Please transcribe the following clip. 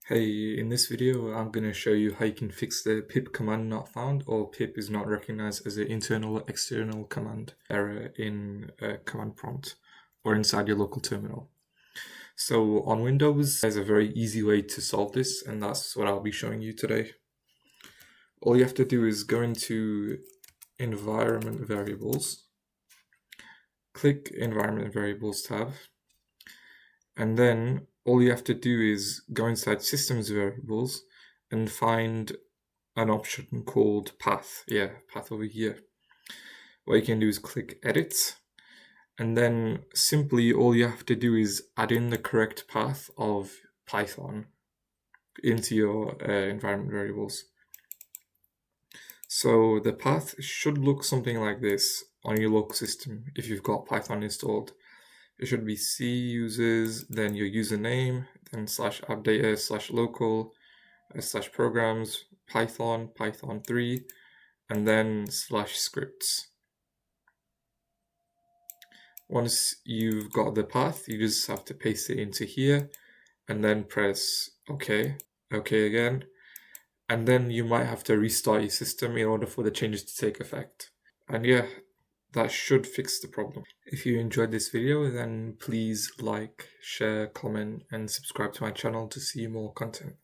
Hey, in this video, I'm going to show you how you can fix the pip command not found or pip is not recognized as an internal or external command error in a command prompt or inside your local terminal. So on Windows, there's a very easy way to solve this, and that's what I'll be showing you today. All you have to do is go into Environment Variables, click Environment Variables tab, and then all you have to do is go inside Systems Variables and find an option called Path. Yeah, Path over here. What you can do is click Edit, and then simply all you have to do is add in the correct path of Python into your environment variables. So the path should look something like this on your local system if you've got Python installed. It should be C users, then your username, then /appdata /local /programs, Python, Python3, and then /scripts. Once you've got the path, you just have to paste it into here and then press OK, OK again. And then you might have to restart your system in order for the changes to take effect. And yeah, that should fix the problem. If you enjoyed this video, then please like, share, comment, and subscribe to my channel to see more content.